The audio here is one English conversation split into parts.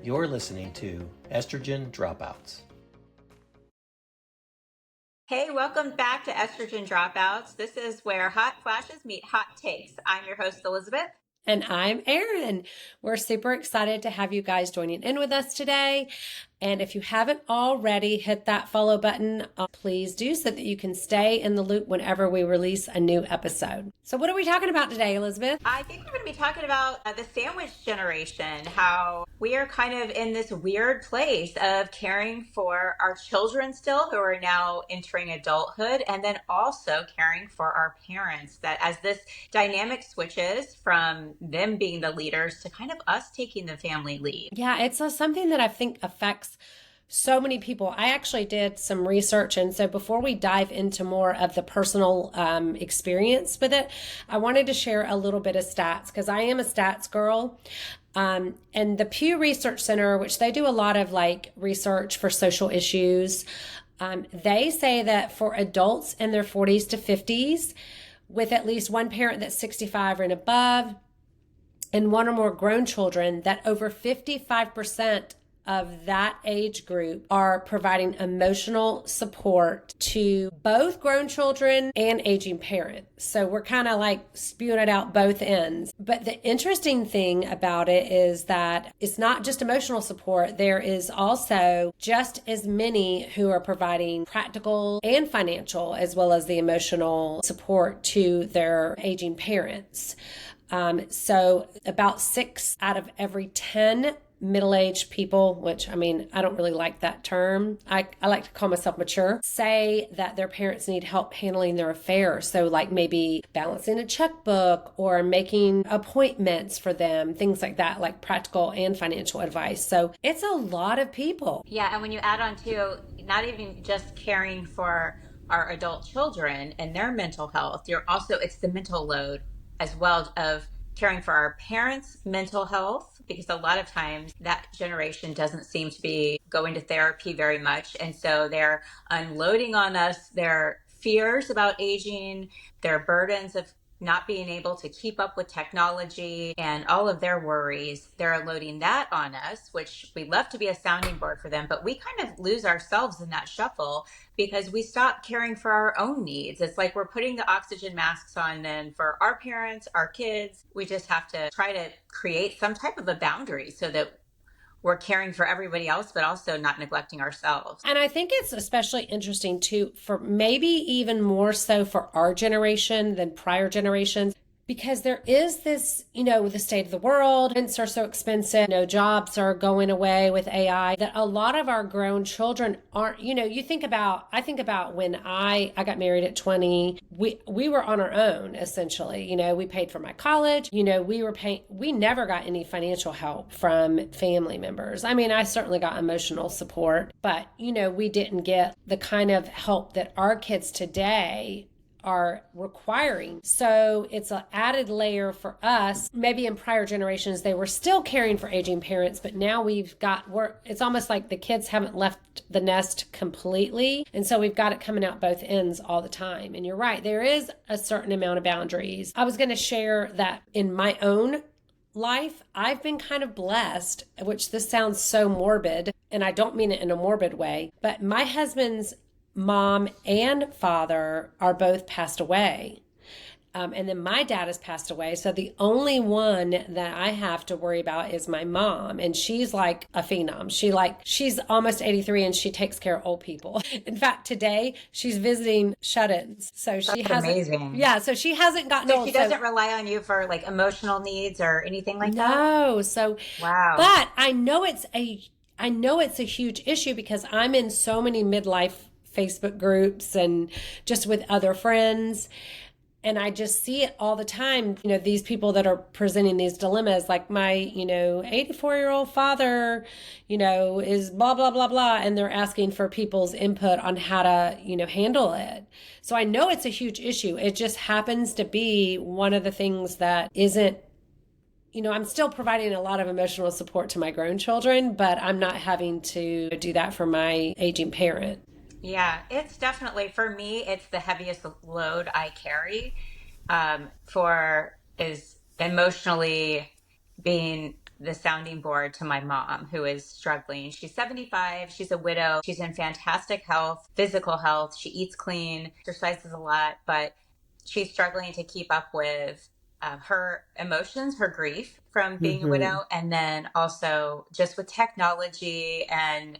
You're listening to Estrogen Dropouts. Hey, welcome back to Estrogen Dropouts. This is where hot flashes meet hot takes. I'm your host, Elizabeth. And I'm Erin. We're super excited to have you guys joining in with us today. And if you haven't already hit that follow button, please do so that you can stay in the loop whenever we release a new episode. So what are we talking about today, Elizabeth? I think we're going to be talking about the sandwich generation, how we are kind of in this weird place of caring for our children still who are now entering adulthood, and then also caring for our parents, that as this dynamic switches from them being the leaders to kind of us taking the family lead. Yeah, it's something that I think affects so many people. I actually did some research, and so before we dive into more of the personal experience with it, I wanted to share a little bit of stats because I am a stats girl. And the Pew Research Center, which they do a lot of research for social issues, they say that for adults in their 40s to 50s with at least one parent that's 65 and above and one or more grown children, that over 55% of that age group are providing emotional support to both grown children and aging parents. So we're kind of spewing it out both ends. But the interesting thing about it is that it's not just emotional support. There is also just as many who are providing practical and financial, as well as the emotional support to their aging parents. So about 6 out of every 10 middle-aged people, which I don't really like that term. I like to call myself mature, say that their parents need help handling their affairs. So maybe balancing a checkbook or making appointments for them, things like that, like practical and financial advice. So it's a lot of people. Yeah, and when you add on to not even just caring for our adult children and their mental health, it's the mental load as well of caring for our parents' mental health, because a lot of times that generation doesn't seem to be going to therapy very much. And so they're unloading on us their fears about aging, their burdens of not being able to keep up with technology and all of their worries. They're unloading that on us, which we love to be a sounding board for them, but we kind of lose ourselves in that shuffle because we stop caring for our own needs. It's like we're putting the oxygen masks on then for our parents, our kids. We just have to try to create some type of a boundary so that we're caring for everybody else, but also not neglecting ourselves. And I think it's especially interesting too, for maybe even more so for our generation than prior generations, because there is this, the state of the world, rents are so expensive, jobs are going away with AI, that a lot of our grown children aren't, I think about when I got married at 20, we were on our own, essentially. We paid for my college, we never got any financial help from family members. I certainly got emotional support, but, we didn't get the kind of help that our kids today are requiring. So it's an added layer for us. Maybe in prior generations, they were still caring for aging parents, but now it's almost like the kids haven't left the nest completely. And so we've got it coming out both ends all the time. And you're right, there is a certain amount of boundaries. I was going to share that in my own life, I've been kind of blessed, which this sounds so morbid, and I don't mean it in a morbid way, but my husband's mom and father are both passed away. And then my dad has passed away. So the only one that I have to worry about is my mom. And she's like a phenom. She's almost 83 and she takes care of old people. In fact, today she's visiting shut-ins. So she hasn't. Amazing. Yeah. So she hasn't gotten old. She doesn't rely on you for emotional needs or anything like that? No. So, wow. But I know it's a huge issue because I'm in so many midlife Facebook groups and just with other friends. And I just see it all the time, these people that are presenting these dilemmas, like my, 84-year-old father, is blah, blah, blah, blah. And they're asking for people's input on how to, handle it. So I know it's a huge issue. It just happens to be one of the things that isn't, I'm still providing a lot of emotional support to my grown children, but I'm not having to do that for my aging parent. Yeah, it's definitely, for me, it's the heaviest load I carry is emotionally being the sounding board to my mom, who is struggling. She's 75. She's a widow. She's in fantastic health, physical health. She eats clean, exercises a lot, but she's struggling to keep up with her emotions, her grief from being a Mm-hmm. widow, and then also just with technology, and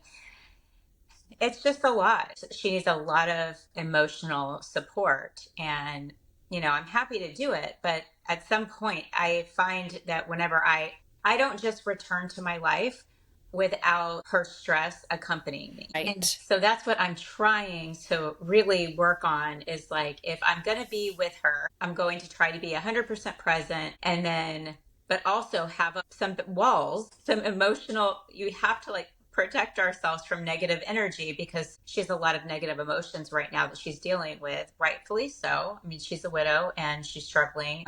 it's just a lot. She needs a lot of emotional support, and I'm happy to do it, but at some point I find that whenever I don't just return to my life without her stress accompanying me. And Right. so that's what I'm trying to really work on, is like, if I'm going to be with her, I'm going to try to be 100% present, and then but also have some walls, some emotional, you have to like protect ourselves from negative energy, because she has a lot of negative emotions right now that she's dealing with, rightfully so. I mean, she's a widow and she's struggling.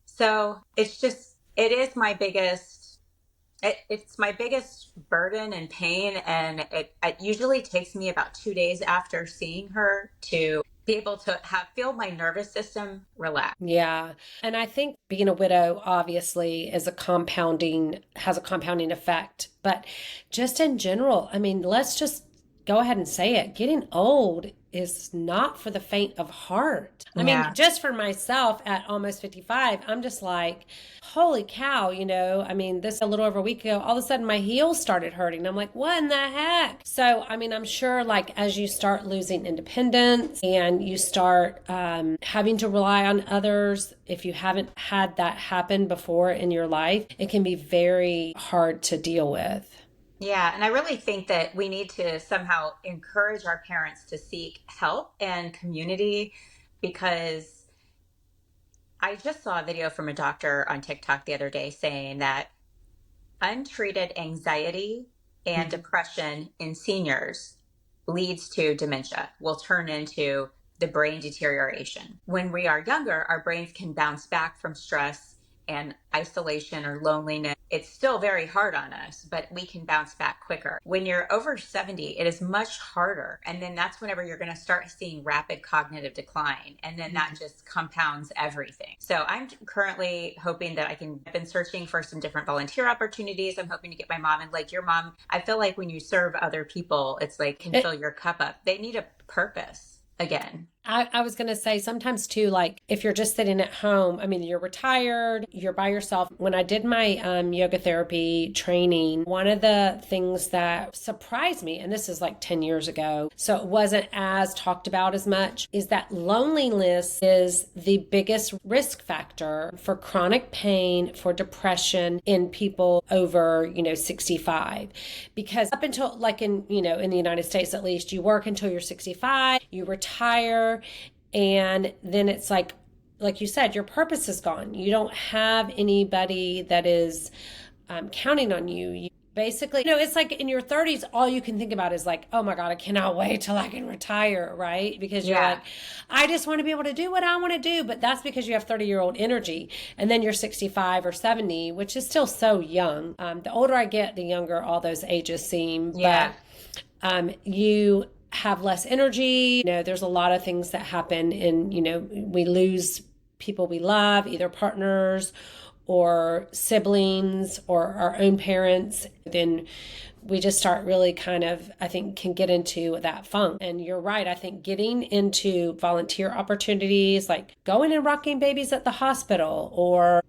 So it is my biggest, it's my biggest burden and pain. And it usually takes me about 2 days after seeing her to be able to feel my nervous system relax. Yeah. And I think being a widow obviously has a compounding effect. But just in general, I mean, let's just go ahead and say it. Getting old is not for the faint of heart. I mean, Yeah. just for myself at almost 55, I'm just like, holy cow, I mean, this a little over a week ago, all of a sudden my heels started hurting. I'm like, what in the heck? So, I mean, I'm sure like as you start losing independence and you start having to rely on others, if you haven't had that happen before in your life, it can be very hard to deal with. Yeah, and I really think that we need to somehow encourage our parents to seek help and community, because I just saw a video from a doctor on TikTok the other day saying that untreated anxiety and Mhm. depression in seniors leads to dementia, will turn into the brain deterioration. When we are younger, our brains can bounce back from stress and isolation or loneliness. It's still very hard on us, but we can bounce back quicker. When you're over 70, it is much harder. And then that's whenever you're going to start seeing rapid cognitive decline. And then that just compounds everything. So I'm currently hoping that I've been searching for some different volunteer opportunities. I'm hoping to get my mom, and like your mom, I feel like when you serve other people, it's like can fill It, your cup up. They need a purpose again. I was going to say sometimes too, like if you're just sitting at home, I mean, you're retired, you're by yourself. When I did my yoga therapy training, one of the things that surprised me, and this is like 10 years ago, so it wasn't as talked about as much, is that loneliness is the biggest risk factor for chronic pain, for depression in people over, 65. Because up until like in the United States, at least, you work until you're 65, you retire, and then it's like you said, your purpose is gone. You don't have anybody that is counting on you. You basically, it's like in your 30s, all you can think about is like, oh my God, I cannot wait till I can retire, right? Because you're Yeah. like, I just want to be able to do what I want to do. But that's because you have 30-year-old energy. And then you're 65 or 70, which is still so young. The older I get, the younger all those ages seem. Yeah. But you have less energy. There's a lot of things that happen, and we lose people we love, either partners or siblings or our own parents. Then we just start really kind of, I think, can get into that funk. And you're right. I think getting into volunteer opportunities, like going and rocking babies at the hospital, or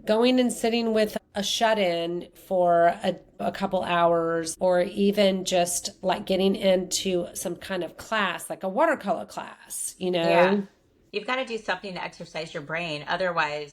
going and sitting with a shut-in for a couple hours, or even just like getting into some kind of class, like a watercolor class. Yeah. You've got to do something to exercise your brain. Otherwise,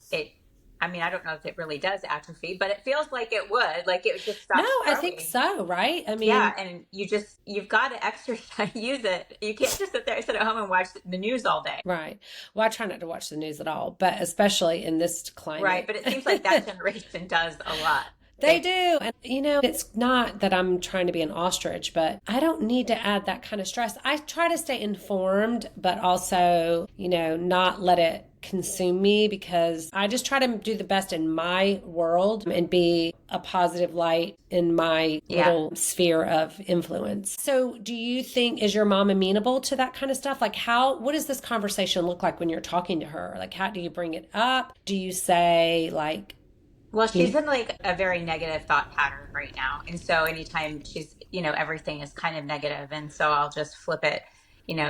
I mean, I don't know if it really does atrophy, but it feels like it would. Like it just No, stops I think growing. so, right? I Yeah. mean, And you've got to exercise, use it. You can't just sit at home and watch the news all day. right. Well, I try not to watch the news at all, but especially in this Right. climate. But it seems like that generation does a lot. They do. And, it's not that I'm trying to be an ostrich, but I don't need to add that kind of stress. I try to stay informed, but also, not let it consume me, because I just try to do the best in my world and be a positive light in my little sphere of influence. So do you think, is your mom amenable to that kind of stuff? Like what does this conversation look like when you're talking to her? Like, how do you bring it up? Do you say like, Well, she's in like a very negative thought pattern right now. And so anytime she's, everything is kind of negative. And so I'll just flip it.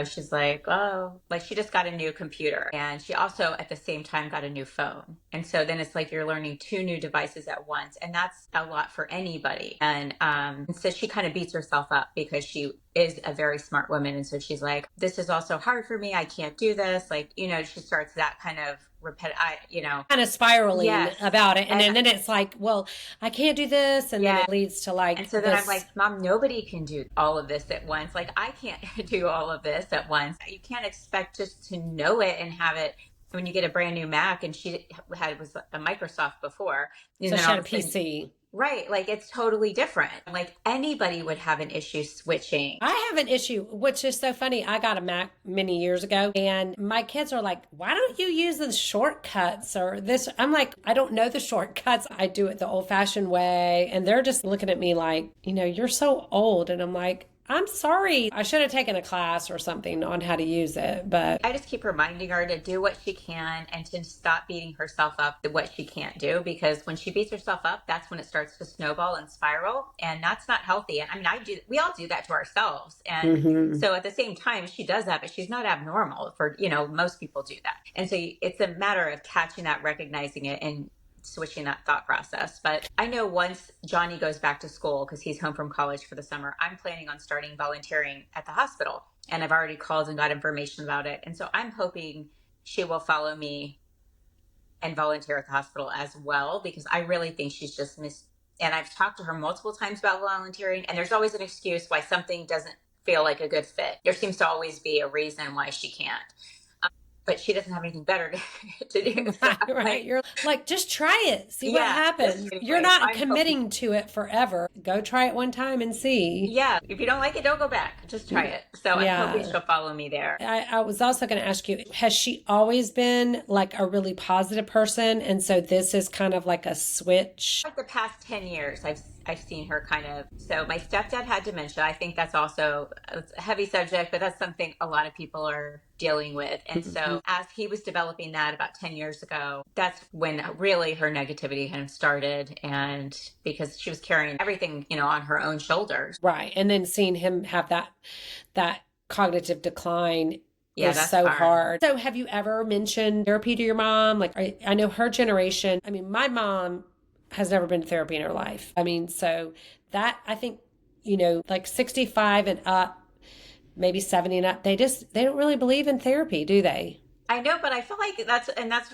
She's like, oh, like she just got a new computer. And she also at the same time got a new phone. And so then it's like you're learning two new devices at once. And that's a lot for anybody. And so she kind of beats herself up because she is a very smart woman. And so she's like, this is also hard for me. I can't do this. Like, she starts that kind of kind of spiraling yes. about it. And then it's like, well, I can't do this. And then it leads to like, and so then I'm like, Mom, nobody can do all of this at once. Like I can't do all of this at once. You can't expect just to know it and have it when you get a brand new Mac. And she was a Microsoft before. So she had a PC. Right. Like it's totally different. Like anybody would have an issue switching. I have an issue, which is so funny. I got a Mac many years ago and my kids are like, why don't you use the shortcuts or this? I'm like, I don't know the shortcuts. I do it the old fashioned way. And they're just looking at me like, you're so old. And I'm like, I'm sorry. I should have taken a class or something on how to use it, but I just keep reminding her to do what she can and to stop beating herself up to what she can't do, because when she beats herself up, that's when it starts to snowball and spiral, and that's not healthy. And I mean, we all do that to ourselves. And so at the same time, she does that, but she's not abnormal for, most people do that. And so it's a matter of catching that, recognizing it, and switching that thought process. But I know once Johnny goes back to school, because he's home from college for the summer, I'm planning on starting volunteering at the hospital. And I've already called and got information about it. And so I'm hoping she will follow me and volunteer at the hospital as well, because I really think she's just and I've talked to her multiple times about volunteering, and there's always an excuse why something doesn't feel like a good fit. There seems to always be a reason why she can't. But she doesn't have anything better to do. So right. You're like, just try it. See what happens. You're not committing to it forever. Go try it one time and see. Yeah. If you don't like it, don't go back. Just try it. So I'm hoping she'll follow me there. I was also going to ask you, has she always been like a really positive person? And so this is kind of like a switch? Like the past 10 years, I've seen her kind of. So my stepdad had dementia. I think that's also a heavy subject, but that's something a lot of people are dealing with. And so as he was developing that about 10 years ago, that's when really her negativity kind of started. And because she was carrying everything, on her own shoulders. Right. And then seeing him have that cognitive decline is so hard. So have you ever mentioned therapy to your mom? Like, I know her generation, I mean, my mom has never been to therapy in her life. I mean, so that, I think, like 65 and up, maybe 70 and up, they don't really believe in therapy, do they? I know, but I feel like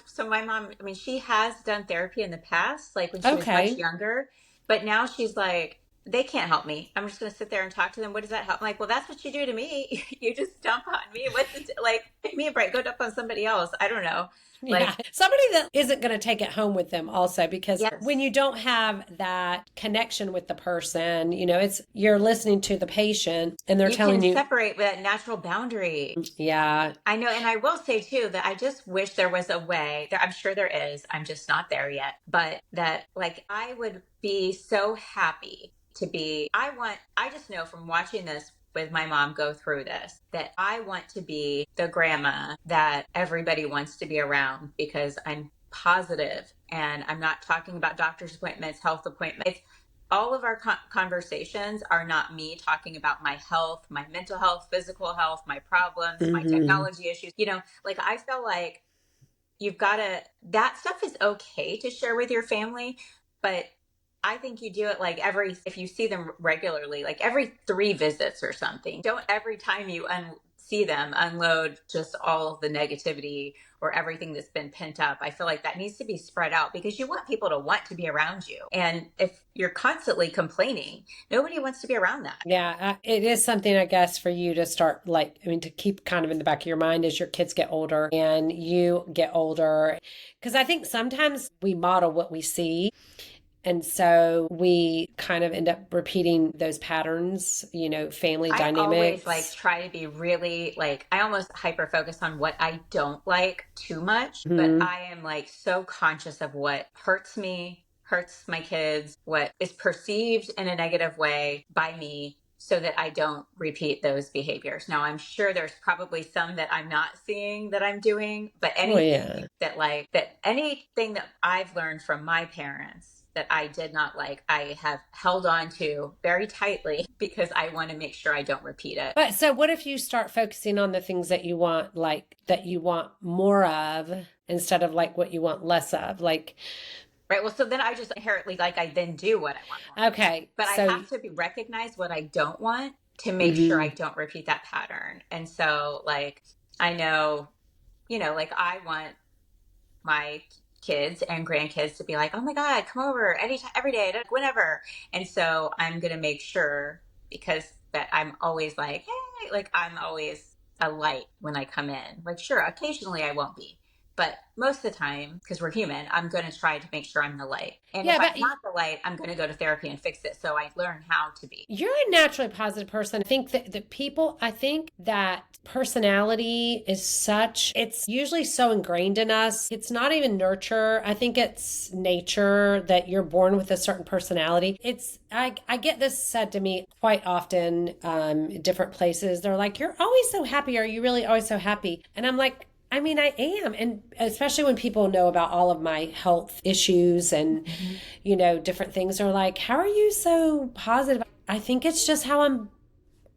so my mom, I mean, she has done therapy in the past, like when she was much younger, but now she's like, they can't help me. I'm just going to sit there and talk to them. What does that help? I'm like, well, that's what you do to me. You just dump on me. Give me a break. Go dump on somebody else. I don't know. Somebody that isn't going to take it home with them also, because when you don't have that connection with the person, you're listening to the patient and they're telling you. Separate with that natural boundary. Yeah. I know. And I will say too, that I just wish there was a way I'm sure there is. I'm just not there yet, but that I would be so happy I just know from watching this with my mom go through this, that I want to be the grandma that everybody wants to be around, because I'm positive, and I'm not talking about doctor's appointments, health appointments. All of our conversations are not me talking about my health, my mental health, physical health, my problems, my technology issues. I feel like that stuff is okay to share with your family, but I think you do it if you see them regularly, like every 3 visits or something. Don't every time you see them unload just all of the negativity or everything that's been pent up. I feel like that needs to be spread out, because you want people to want to be around you. And if you're constantly complaining, nobody wants to be around that. Yeah, it is something, I guess, for you to start, to keep kind of in the back of your mind as your kids get older and you get older. Because I think sometimes we model what we see. And so we kind of end up repeating those patterns, family dynamics. I always try to be really I almost hyper focus on what I don't like too much, but I am so conscious of what hurts me, hurts my kids, what is perceived in a negative way by me. so that I don't repeat those behaviors. Now, I'm sure there's probably some that I'm not seeing that I'm doing, but anything anything that I've learned from my parents that I did not like, I have held on to very tightly because I want to make sure I don't repeat it. But so what if you start focusing on the things that you want, like that you want more of instead of like what you want less of? Like, right. Well, so then I just inherently I then do what I want more. Okay. But I have to recognize what I don't want to make sure I don't repeat that pattern. And so I know, I want my kids and grandkids to be like, oh my God, come over anytime, every day, whenever. And so I'm going to make sure, because that I'm always hey, I'm always a light when I come in. Sure, occasionally I won't be, but most of the time, because we're human, I'm going to try to make sure I'm the light. And if I'm not the light, I'm going to go to therapy and fix it so I learn how to be. You're a naturally positive person. I think that personality is it's usually so ingrained in us. It's not even nurture. I think it's nature that you're born with a certain personality. I get this said to me quite often in different places. They're like, you're always so happy. Are you really always so happy? And I'm like, I mean, I am. And especially when people know about all of my health issues and, different things, are like, how are you so positive? I think it's just how I'm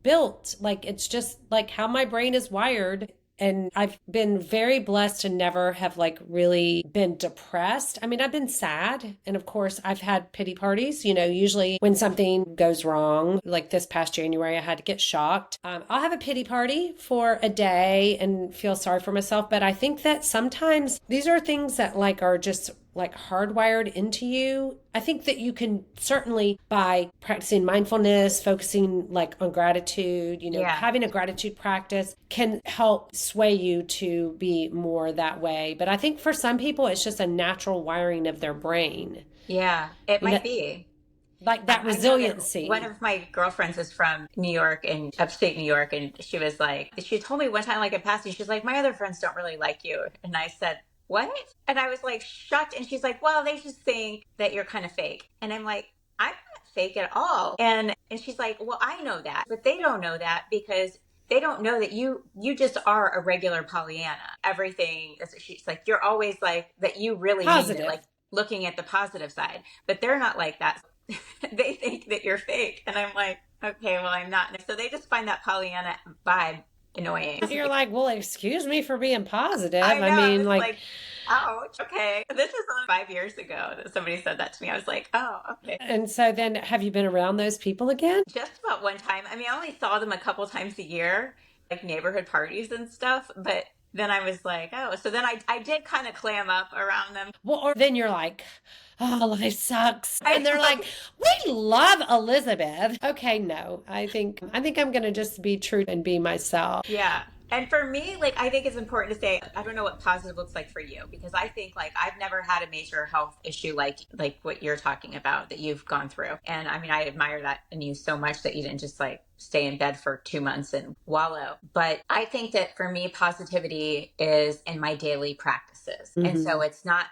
built. It's just how my brain is wired. And I've been very blessed to never have really been depressed. I mean, I've been sad. And of course, I've had pity parties. Usually when something goes wrong, like this past January, I had to get shocked. I'll have a pity party for a day and feel sorry for myself. But I think that sometimes these are things that are just hardwired into you. I think that you can certainly, by practicing mindfulness, focusing on gratitude, having a gratitude practice can help sway you to be more that way. But I think for some people, it's just a natural wiring of their brain. Yeah, it might be. That resiliency. One of my girlfriends is from New York, and upstate New York. And she was she told me one time, in passing, she's like, my other friends don't really like you. And I said, what? And I was shocked. And she's like, well, they just think that you're kind of fake. And I'm like, I'm not fake at all. And she's like, well, I know that, but they don't know that because they don't know that you just are a regular Pollyanna. Everything, she's like, you're always that you really positive. Mean it, looking at the positive side, but they're not like that. They think that you're fake. And I'm like, okay, well, I'm not. So they just find that Pollyanna vibe annoying. You're like, well, excuse me for being positive. I know, I mean, ouch. Okay. This is 5 years ago that somebody said that to me. I was like, oh, okay. And so then have you been around those people again? Just about one time. I mean, I only saw them a couple times a year, neighborhood parties and stuff. But then I was like, oh, so then I did kind of clam up around them. Well, or then you're like, oh, life sucks. And they're like, we love Elizabeth. Okay, no, I think I'm going to just be true and be myself. Yeah. And for me, I think it's important to say, I don't know what positive looks like for you, because I think I've never had a major health issue like what you're talking about that you've gone through. And I mean, I admire that in you so much that you didn't just stay in bed for 2 months and wallow. But I think that for me, positivity is in my daily practices. Mm-hmm. And so it's not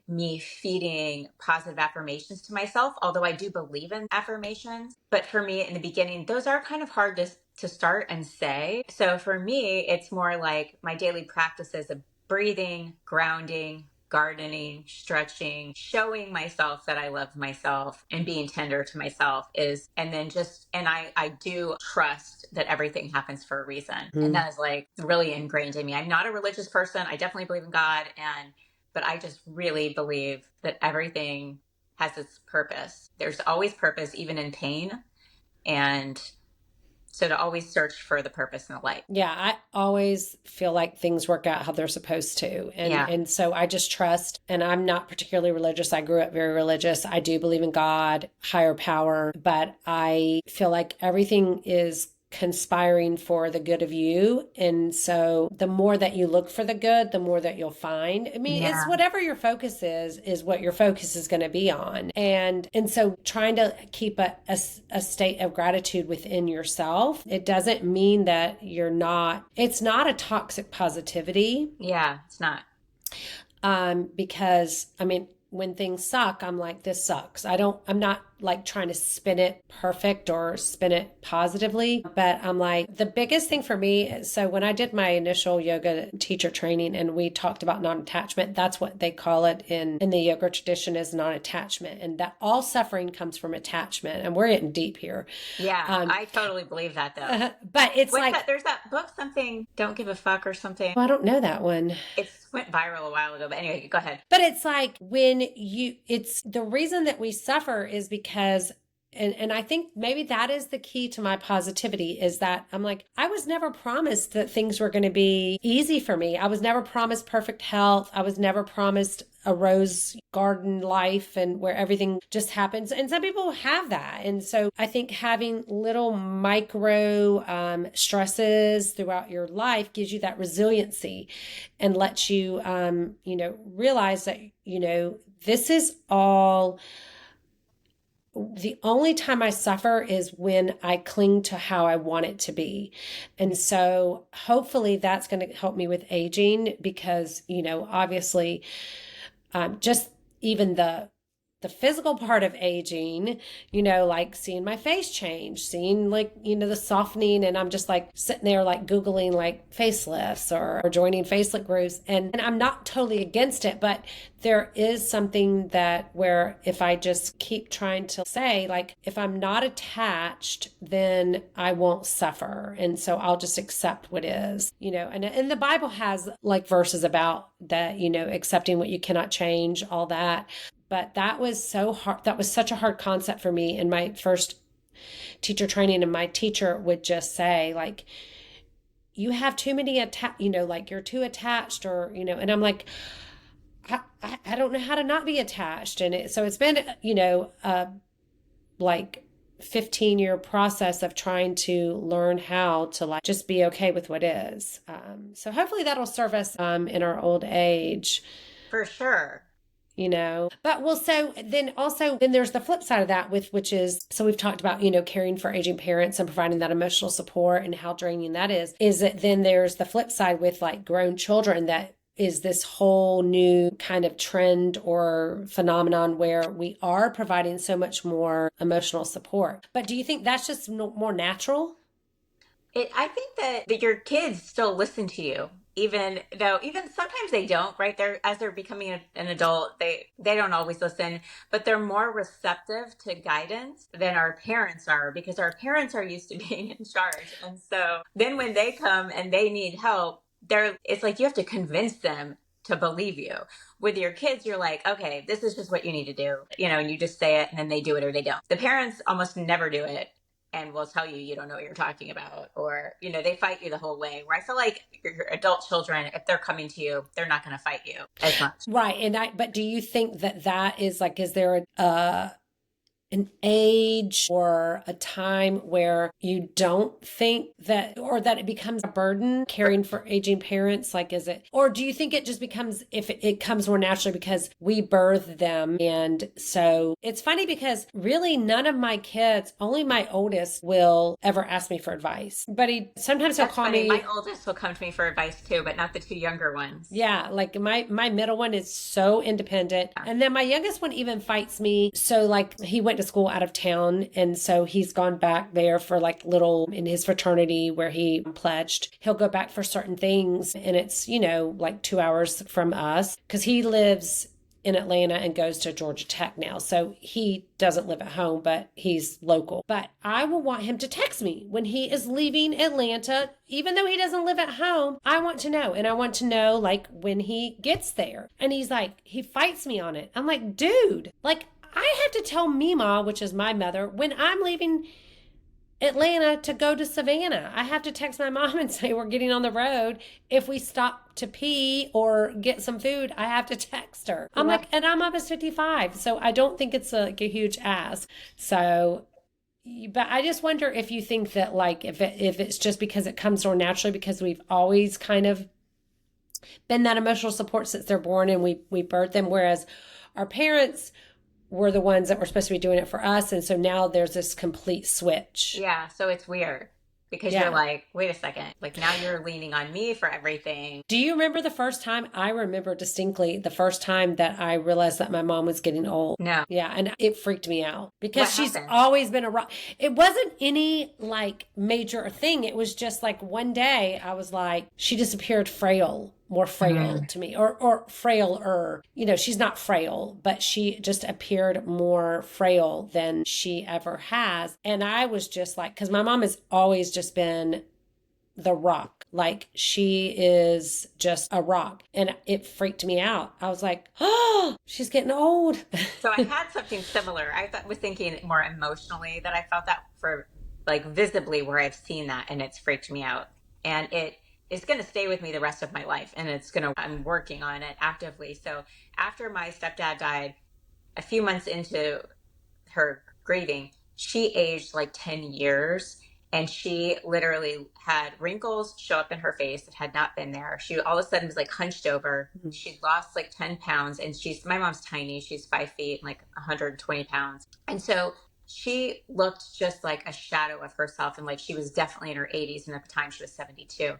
me feeding positive affirmations to myself, although I do believe in affirmations. But for me in the beginning, those are kind of hard to start and say. So for me, it's more my daily practices of breathing, grounding, gardening, stretching, showing myself that I love myself and being tender to myself and I do trust that everything happens for a reason. Mm-hmm. And that is really ingrained in me. I'm not a religious person. I definitely believe in God. But I just really believe that everything has its purpose. There's always purpose, even in pain. And so to always search for the purpose and the light. Yeah, I always feel like things work out how they're supposed to. And so I just trust, and I'm not particularly religious. I grew up very religious. I do believe in God, higher power, but I feel like everything is conspiring for the good of you. And so the more that you look for the good, the more that you'll find. I mean, It's whatever your focus is what your focus is going to be on. And so trying to keep a state of gratitude within yourself, it doesn't mean that it's not a toxic positivity. Yeah, it's not. Because, I mean, when things suck, I'm like, this sucks. I'm not like trying to spin it perfect or spin it positively, but I'm like, the biggest thing for me, so when I did my initial yoga teacher training and we talked about non-attachment, that's what they call it in the yoga tradition, is non-attachment, and that all suffering comes from attachment. And we're getting deep here. Yeah, I totally believe that though. But it's What's like, that? There's that book, something, Don't Give a Fuck or something. well, I don't know that one. It went viral a while ago, but anyway, go ahead. But it's like it's the reason that we suffer is because, and I think maybe that is the key to my positivity, is that I'm like, I was never promised that things were going to be easy for me. I was never promised perfect health. I was never promised a rose garden life and where everything just happens. And some people have that. And so I think having little micro stresses throughout your life gives you that resiliency and lets you, realize that, this is all. The only time I suffer is when I cling to how I want it to be. And so hopefully that's going to help me with aging because, obviously, just even the physical part of aging, like seeing my face change, seeing like, the softening, and I'm just like sitting there like Googling like facelifts or joining facelift groups. And I'm not totally against it, but there is something that where if I just keep trying to say, like, if I'm not attached, then I won't suffer. And so I'll just accept what is, and the Bible has like verses about that, accepting what you cannot change, all that. But that was so hard. That was such a hard concept for me in my first teacher training. And my teacher would just say, like, you have too many, like you're too attached or, and I'm like, I don't know how to not be attached. And so it's been, like 15-year process of trying to learn how to like just be okay with what is. So hopefully that'll serve us in our old age. For sure. But so then there's the flip side of that which is, so we've talked about, caring for aging parents and providing that emotional support and how draining that is that then there's the flip side with like grown children that is this whole new kind of trend or phenomenon where we are providing so much more emotional support. But do you think that's just more natural? I think that your kids still listen to you. Even sometimes they don't, right? As they're becoming an adult, they don't always listen, but they're more receptive to guidance than our parents are, because our parents are used to being in charge. And so then when they come and they need help, it's like you have to convince them to believe you. With your kids, you're like, okay, this is just what you need to do, and you just say it and then they do it or they don't. The parents almost never do it and will tell you don't know what you're talking about, or, they fight you the whole way. Where I feel like your adult children, if they're coming to you, they're not going to fight you as much. Right. But do you think that is like, is there an age or a time where you don't think that, or that it becomes a burden caring for aging parents? Like, is it, or do you think it just becomes, if it comes more naturally because we birthed them? And so it's funny because really none of my kids, only my oldest will ever ask me for advice, but sometimes he'll call me. My oldest will come to me for advice too, but not the two younger ones. Yeah. Like my middle one is so independent. Yeah. And then my youngest one even fights me. So like he went to school out of town, and so he's gone back there for like little in his fraternity where he pledged. He'll go back for certain things, and it's like 2 hours from us because he lives in Atlanta and goes to Georgia Tech now, so he doesn't live at home, but he's local. But I will want him to text me when he is leaving Atlanta, even though he doesn't live at home. I want to know, and I want to know like when he gets there. And he's like, he fights me on it. I'm like, dude, like I have to tell Mima, which is my mother, when I'm leaving Atlanta to go to Savannah. I have to text my mom and say we're getting on the road. If we stop to pee or get some food, I have to text her. I'm like, and I'm almost 55, so I don't think it's a huge ask. So, but I just wonder if you think that like if it's just because it comes more naturally because we've always kind of been that emotional support since they're born and we birth them, whereas our parents were the ones that were supposed to be doing it for us. And so now there's this complete switch. Yeah. So it's weird. because Yeah. you're like, wait a second, like now you're leaning on me for everything. Do you remember the first time? I remember distinctly the first time that I realized that my mom was getting old. No. Yeah, and it freaked me out because What she's happened? always been a rock. It wasn't any like major thing. It was just like one day I was like, she just appeared frail, more frail to me, or frailer. You know, she's not frail, but she just appeared more frail than she ever has. And I was just like, because my mom has always just been the rock. Like she is just a rock. And it freaked me out. I was like, oh, she's getting old. So I had something similar. Was thinking more emotionally that I felt that for like visibly where I've seen that and it's freaked me out. And it is going to stay with me the rest of my life. And I'm working on it actively. So after my stepdad died, a few months into her grieving, she aged like 10 years. And she literally had wrinkles show up in her face that had not been there. She all of a sudden was like hunched over. She'd lost like 10 pounds. And my mom's tiny. She's 5 feet, like 120 pounds. And so she looked just like a shadow of herself. And like she was definitely in her 80s. And at the time she was 72.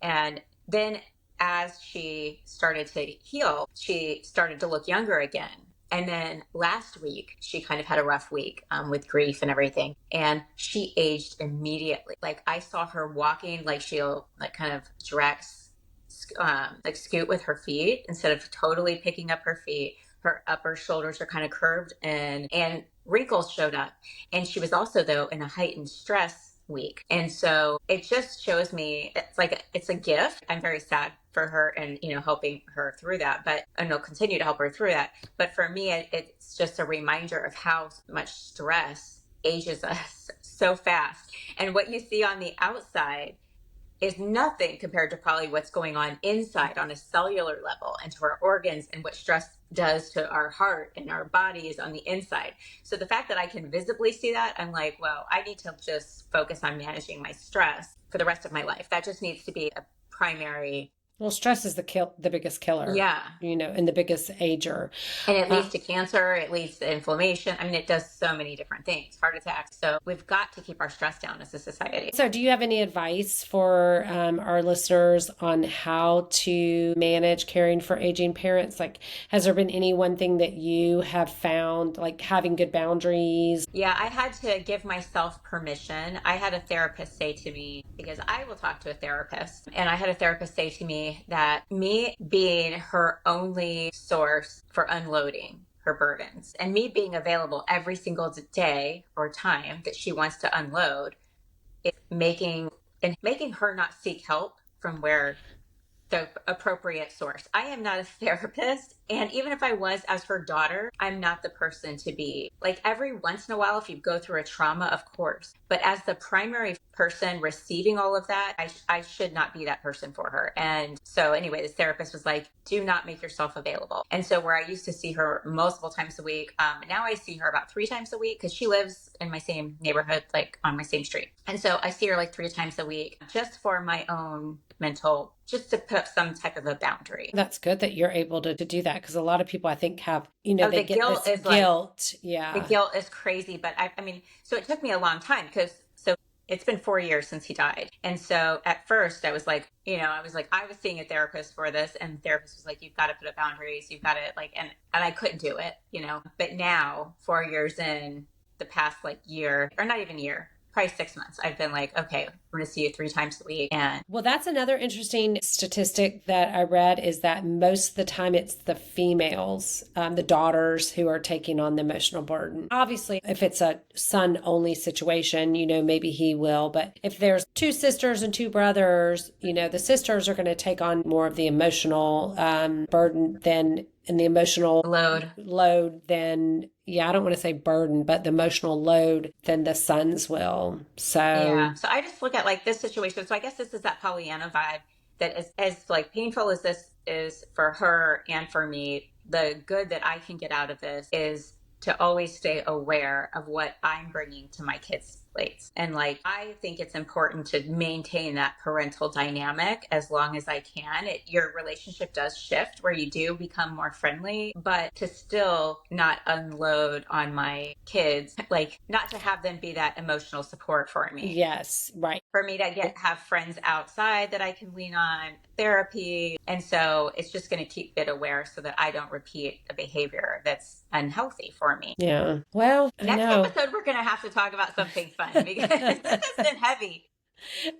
And then as she started to heal, she started to look younger again. And then last week, she kind of had a rough week with grief and everything. And she aged immediately. Like I saw her walking, like she'll like kind of like scoot with her feet instead of totally picking up her feet. Her upper shoulders are kind of curved and wrinkles showed up. And she was also, though, in a heightened stress week. And so it just shows me it's a gift. I'm very sad for her and, helping her through that, and I'll continue to help her through that. But for me, it's just a reminder of how much stress ages us so fast. And what you see on the outside is nothing compared to probably what's going on inside on a cellular level and to our organs and what stress does to our heart and our bodies on the inside. So the fact that I can visibly see that, I'm like, well, I need to just focus on managing my stress for the rest of my life. That just needs to be a primary. Well, stress is the biggest killer. Yeah. And the biggest ager. And it leads to cancer, it leads to inflammation. I mean, it does so many different things, heart attacks. So we've got to keep our stress down as a society. So do you have any advice for our listeners on how to manage caring for aging parents? Like, has there been any one thing that you have found, like having good boundaries? Yeah, I had to give myself permission. I had a therapist say to me, because I will talk to a therapist, and I had a therapist say to me that me being her only source for unloading her burdens and me being available every single day or time that she wants to unload is making her not seek help from where the appropriate source. I am not a therapist. And even if I was as her daughter, I'm not the person to be. Like every once in a while, if you go through a trauma, of course. But as the primary person receiving all of that, I should not be that person for her. And so anyway, this therapist was like, do not make yourself available. And so where I used to see her multiple times a week, now I see her about 3 times a week because she lives in my same neighborhood, like on my same street. And so I see her like 3 times a week just for my own mental, just to put some type of a boundary. That's good that you're able to do that, because a lot of people I think have, they get this guilt. Yeah. The guilt is crazy. But I mean, so it took me a long time because it's been 4 years since he died. And so at first I was like, I was seeing a therapist for this, and the therapist was like, you've got to put up boundaries. You've got to and I couldn't do it, but now 4 years in, the past like year, or not even year, probably 6 months, I've been like, okay, we're going to see you 3 times a week. And well, that's another interesting statistic that I read, is that most of the time it's the females, the daughters, who are taking on the emotional burden. Obviously, if it's a son only situation, maybe he will. But if there's 2 sisters and 2 brothers, the sisters are going to take on more of the emotional burden and the emotional load than, I don't want to say burden, but the emotional load than the sons will. So yeah. So I just look at like this situation. So I guess this is that Pollyanna vibe that is as like painful as this is for her and for me. The good that I can get out of this is to always stay aware of what I'm bringing to my kids' escalates. And like, I think it's important to maintain that parental dynamic as long as I can. Your relationship does shift where you do become more friendly, but to still not unload on my kids, like not to have them be that emotional support for me. Yes, right. For me to have friends outside that I can lean on, therapy. And so it's just going to keep it aware so that I don't repeat a behavior that's unhealthy for me. Yeah. Well, I Next know. episode, we're going to have to talk about something fun because this has been heavy.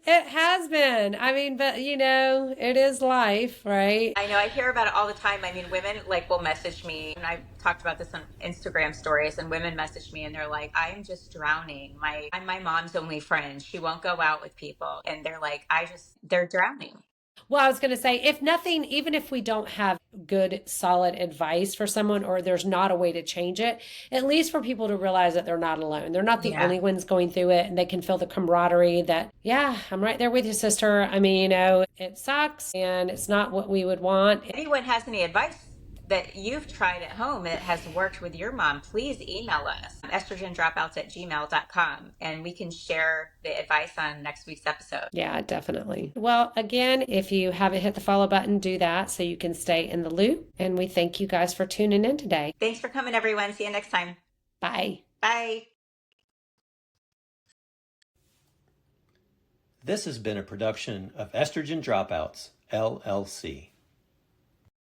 It has been. I mean, but it is life, right? I know I hear about it all the time. I mean, women like will message me, and I've talked about this on Instagram stories, and women message me and they're like, I'm just drowning. I'm my mom's only friend. She won't go out with people. And they're like, they're drowning. Well, I was going to say, if nothing, even if we don't have good, solid advice for someone or there's not a way to change it, at least for people to realize that they're not alone. They're not the only ones going through it, and they can feel the camaraderie that, yeah, I'm right there with you, sister. I mean, it sucks and it's not what we would want. If anyone has any advice that you've tried at home that has worked with your mom, please email us, estrogendropouts@gmail.com, and we can share the advice on next week's episode. Yeah, definitely. Well, again, if you haven't hit the follow button, do that so you can stay in the loop. And we thank you guys for tuning in today. Thanks for coming, everyone. See you next time. Bye. Bye. This has been a production of Estrogen Dropouts, LLC.